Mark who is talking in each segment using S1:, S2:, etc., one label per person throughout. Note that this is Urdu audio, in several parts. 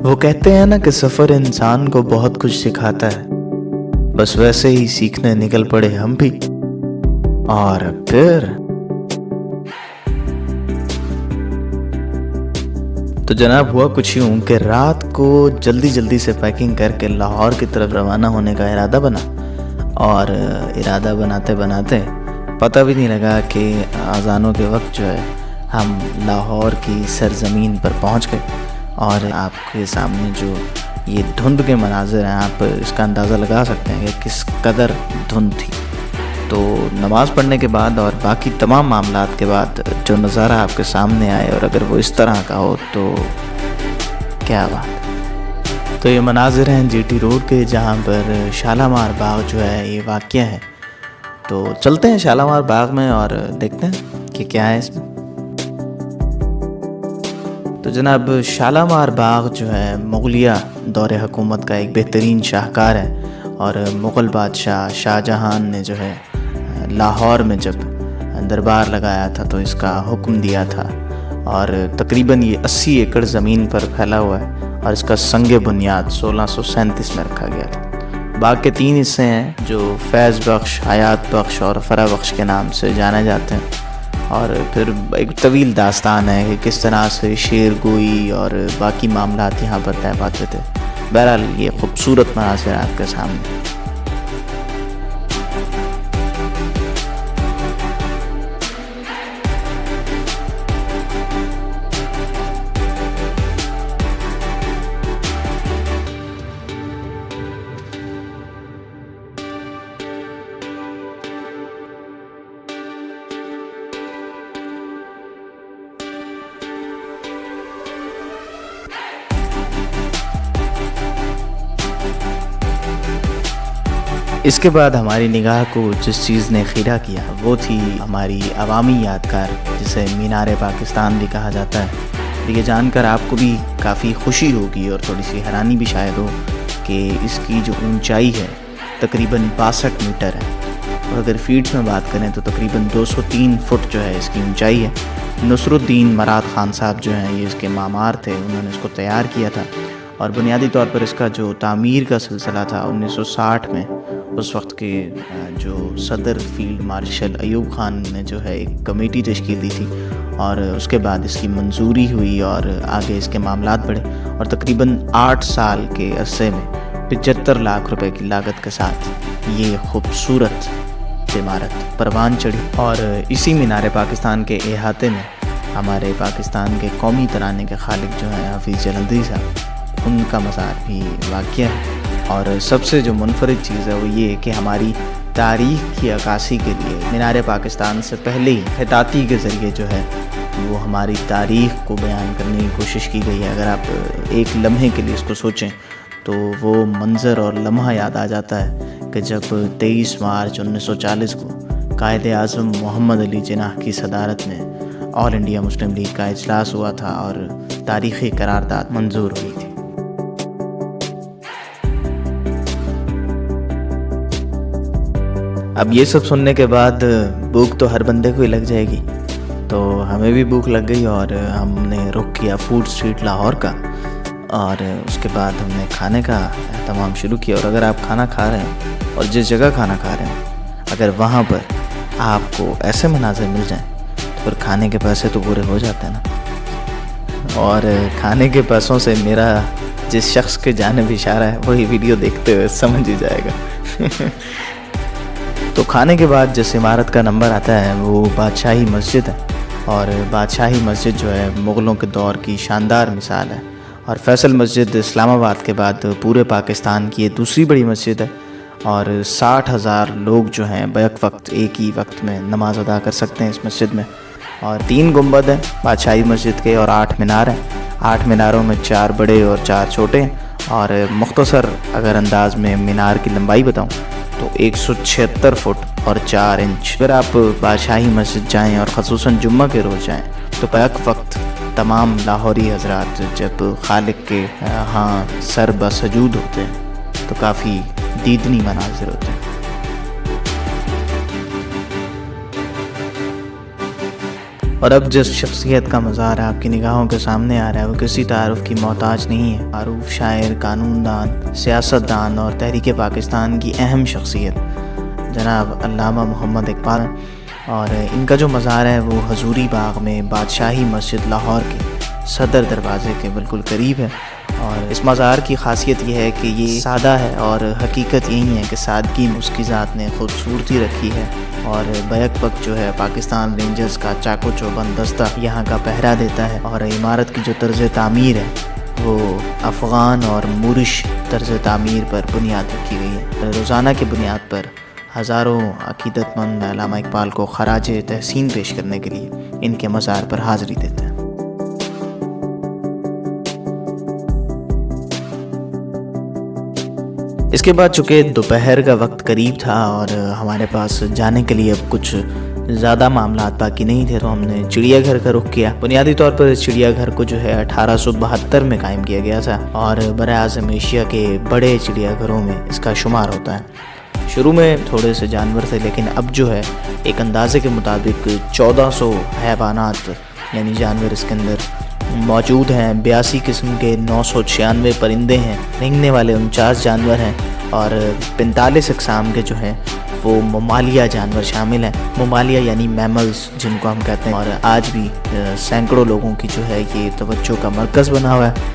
S1: وہ کہتے ہیں نا کہ سفر انسان کو بہت کچھ سکھاتا ہے، بس ویسے ہی سیکھنے نکل پڑے ہم بھی، اور پھر تو جناب ہوا کچھ یوں کہ رات کو جلدی سے پیکنگ کر کے لاہور کی طرف روانہ ہونے کا ارادہ بنا، اور ارادہ بناتے بناتے پتہ بھی نہیں لگا کہ اذانوں کے وقت جو ہے ہم لاہور کی سرزمین پر پہنچ گئے۔ اور آپ کے سامنے جو یہ دھند کے مناظر ہیں، آپ اس کا اندازہ لگا سکتے ہیں کہ کس قدر دھند تھی۔ تو نماز پڑھنے کے بعد اور باقی تمام معاملات کے بعد جو نظارہ آپ کے سامنے آئے، اور اگر وہ اس طرح کا ہو تو کیا بات۔ تو یہ مناظر ہیں جی ٹی روڈ کے، جہاں پر شالامار باغ جو ہے یہ واقع ہے۔ تو چلتے ہیں شالامار باغ میں اور دیکھتے ہیں کہ کیا ہے اس میں۔ تو جناب شالامار باغ جو ہے مغلیہ دور حکومت کا ایک بہترین شاہکار ہے، اور مغل بادشاہ شاہ جہان نے جو ہے لاہور میں جب دربار لگایا تھا تو اس کا حکم دیا تھا، اور تقریباً یہ 80 ایکڑ زمین پر پھیلا ہوا ہے، اور اس کا سنگ بنیاد 1637 میں رکھا گیا تھا۔ باغ کے 3 حصے ہیں جو فیض بخش، حیات بخش اور فرح بخش کے نام سے جانے جاتے ہیں، اور پھر ایک طویل داستان ہے کہ کس طرح سے شیر گوئی اور باقی معاملات یہاں پر طے پاتے تھے۔ بہرحال یہ خوبصورت مناظر آپ کے سامنے۔ اس کے بعد ہماری نگاہ کو جس چیز نے خیرہ کیا وہ تھی ہماری عوامی یادگار، جسے مینار پاکستان بھی کہا جاتا ہے۔ یہ جان کر آپ کو بھی کافی خوشی ہوگی اور تھوڑی سی حیرانی بھی شاید ہو کہ اس کی جو اونچائی ہے تقریباً 62 میٹر ہے، اور اگر فیٹس میں بات کریں تو تقریباً 203 فٹ جو ہے اس کی اونچائی ہے۔ نصر الدین مراد خان صاحب جو ہیں یہ اس کے معمار تھے، انہوں نے اس کو تیار کیا تھا، اور بنیادی طور پر اس کا جو تعمیر کا سلسلہ تھا 1960 میں اس وقت کے جو صدر فیلڈ مارشل ایوب خان نے جو ہے ایک کمیٹی تشکیل دی تھی، اور اس کے بعد اس کی منظوری ہوئی اور آگے اس کے معاملات بڑھے، اور تقریباً 8 سال کے عرصے میں 75 لاکھ روپے کی لاگت کے ساتھ یہ خوبصورت عمارت پروان چڑھی۔ اور اسی مینار پاکستان کے احاطے میں ہمارے پاکستان کے قومی ترانے کے خالق جو ہیں حفیظ جلندری صاحب، ان کا مزار بھی واقع ہے۔ اور سب سے جو منفرد چیز ہے وہ یہ کہ ہماری تاریخ کی عکاسی کے لیے مینار پاکستان سے پہلے ہی خطاطی کے ذریعے جو ہے وہ ہماری تاریخ کو بیان کرنے کی کوشش کی گئی ہے۔ اگر آپ ایک لمحے کے لیے اس کو سوچیں تو وہ منظر اور لمحہ یاد آ جاتا ہے کہ جب 23 مارچ 1940 کو قائد اعظم محمد علی جناح کی صدارت میں آل انڈیا مسلم لیگ کا اجلاس ہوا تھا اور تاریخی قرارداد منظور ہوئی تھی۔ اب یہ سب سننے کے بعد بھوک تو ہر بندے کو ہی لگ جائے گی، تو ہمیں بھی بھوک لگ گئی اور ہم نے رخ کیا فوڈ اسٹریٹ لاہور کا، اور اس کے بعد ہم نے کھانے کا اہتمام شروع کیا۔ اور اگر آپ کھانا کھا رہے ہیں اور جس جگہ کھانا کھا رہے ہیں اگر وہاں پر آپ کو ایسے مناظر مل جائیں تو پھر کھانے کے پیسے تو پورے ہو جاتے ہیں نا۔ اور کھانے کے پیسوں سے میرا جس شخص کے جانب اشارہ ہے وہی ویڈیو دیکھتے ہوئے سمجھ ہی جائے گا۔ تو کھانے کے بعد جس عمارت کا نمبر آتا ہے وہ بادشاہی مسجد ہے، اور بادشاہی مسجد جو ہے مغلوں کے دور کی شاندار مثال ہے، اور فیصل مسجد اسلام آباد کے بعد پورے پاکستان کی یہ دوسری بڑی مسجد ہے، اور 60,000 لوگ جو ہیں بیک وقت ایک ہی وقت میں نماز ادا کر سکتے ہیں اس مسجد میں۔ اور 3 گنبد ہیں بادشاہی مسجد کے، اور 8 مینار ہیں۔ 8 میناروں میں 4 بڑے اور 4 چھوٹے ہیں، اور مختصر اگر انداز میں مینار کی لمبائی بتاؤں تو 176 فٹ اور 4 انچ۔ اگر آپ بادشاہی مسجد جائیں اور خصوصاً جمعہ کے روز جائیں تو بیک وقت تمام لاہوری حضرات جب خالق کے ہاں سر بسجود ہوتے ہیں تو کافی دیدنی مناظر ہوتے ہیں۔ اور اب جس شخصیت کا مزار آپ کی نگاہوں کے سامنے آ رہا ہے وہ کسی تعارف کی محتاج نہیں ہے۔ معروف شاعر، قانون دان، سیاست دان اور تحریک پاکستان کی اہم شخصیت جناب علامہ محمد اقبال، اور ان کا جو مزار ہے وہ حضوری باغ میں بادشاہی مسجد لاہور کے صدر دروازے کے بالکل قریب ہے۔ اور اس مزار کی خاصیت یہ ہے کہ یہ سادہ ہے، اور حقیقت یہی ہے کہ سادگی میں اس کی ذات نے خوبصورتی رکھی ہے، اور بیک وقت جو ہے پاکستان رینجرز کا چاق و چوبند دستہ یہاں کا پہرا دیتا ہے۔ اور عمارت کی جو طرز تعمیر ہے وہ افغان اور مورش طرز تعمیر پر بنیاد رکھی گئی ہے۔ روزانہ کی بنیاد پر ہزاروں عقیدت مند علامہ اقبال کو خراج تحسین پیش کرنے کے لیے ان کے مزار پر حاضری دیتے ہیں۔ اس کے بعد چونکہ دوپہر کا وقت قریب تھا اور ہمارے پاس جانے کے لیے اب کچھ زیادہ معاملات باقی نہیں تھے، تو ہم نے چڑیا گھر کا رخ کیا۔ بنیادی طور پر اس چڑیا گھر کو جو ہے 1872 میں قائم کیا گیا تھا، اور براعظم ایشیا کے بڑے چڑیا گھروں میں اس کا شمار ہوتا ہے۔ شروع میں تھوڑے سے جانور تھے، لیکن اب جو ہے ایک اندازے کے مطابق 1400 حیوانات یعنی جانور اس کے اندر موجود ہیں۔ 82 قسم کے 996 پرندے ہیں، رینگنے والے 49 جانور ہیں، اور 45 اقسام کے جو ہیں وہ ممالیہ جانور شامل ہیں۔ ممالیہ یعنی میملز جن کو ہم کہتے ہیں، اور آج بھی سینکڑوں لوگوں کی جو ہے یہ توجہ کا مرکز بنا ہوا ہے۔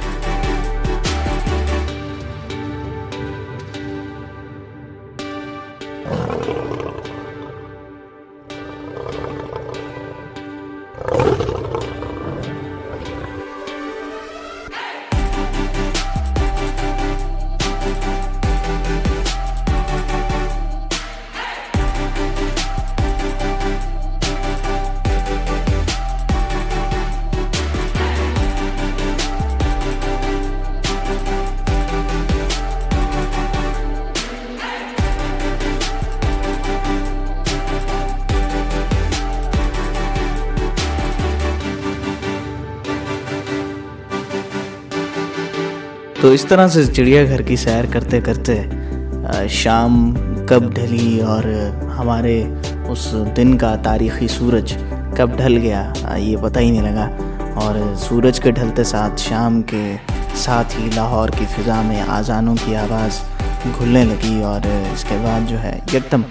S1: تو اس طرح سے چڑیا گھر کی سیر کرتے کرتے شام کب ڈھلی اور ہمارے اس دن کا تاریخی سورج کب ڈھل گیا یہ پتہ ہی نہیں لگا، اور سورج کے ڈھلتے ساتھ شام کے ساتھ ہی لاہور کی فضا میں آذانوں کی آواز گھلنے لگی، اور اس کے بعد جو ہے یکدم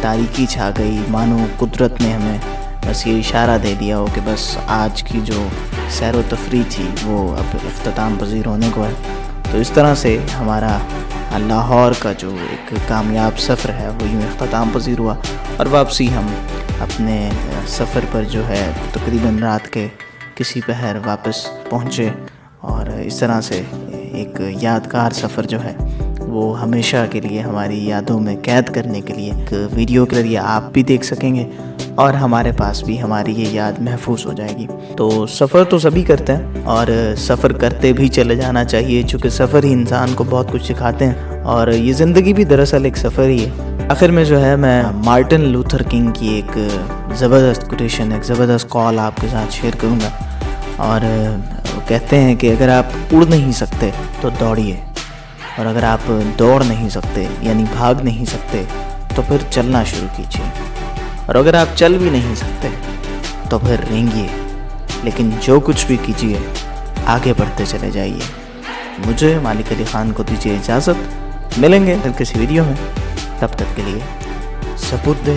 S1: تاریکی چھا گئی، مانو قدرت نے ہمیں بس یہ اشارہ دے دیا ہو کہ بس آج کی جو سیر و تفریح تھی وہ اب اختتام پذیر ہونے کو ہے۔ تو اس طرح سے ہمارا لاہور کا جو ایک کامیاب سفر ہے وہ یوں اختتام پذیر ہوا، اور واپسی ہم اپنے سفر پر جو ہے تقریباً رات کے کسی پہر واپس پہنچے، اور اس طرح سے ایک یادگار سفر جو ہے وہ ہمیشہ کے لیے ہماری یادوں میں قید کرنے کے لیے ایک ویڈیو کے ذریعے آپ بھی دیکھ سکیں گے، اور ہمارے پاس بھی ہماری یہ یاد محفوظ ہو جائے گی۔ تو سفر تو سبھی کرتے ہیں، اور سفر کرتے بھی چلے جانا چاہیے، چونکہ سفر ہی انسان کو بہت کچھ سکھاتے ہیں، اور یہ زندگی بھی دراصل ایک سفر ہی ہے۔ آخر میں جو ہے میں مارٹن لوتھر کنگ کی ایک زبردست کوٹیشن، ایک زبردست کال آپ کے ساتھ شیئر کروں گا، اور وہ کہتے ہیں کہ اگر آپ اڑ نہیں سکتے تو دوڑیے، اور اگر آپ دوڑ نہیں سکتے یعنی بھاگ نہیں سکتے تو پھر چلنا شروع کیجیے، اور اگر آپ چل بھی نہیں سکتے تو پھر رینگیے، لیکن جو کچھ بھی کیجیے آگے بڑھتے چلے جائیے۔ مجھے مالک علی خان کو دیجیے اجازت، ملیں گے پھر کسی ویڈیو میں، تب تک کے لیے سپرد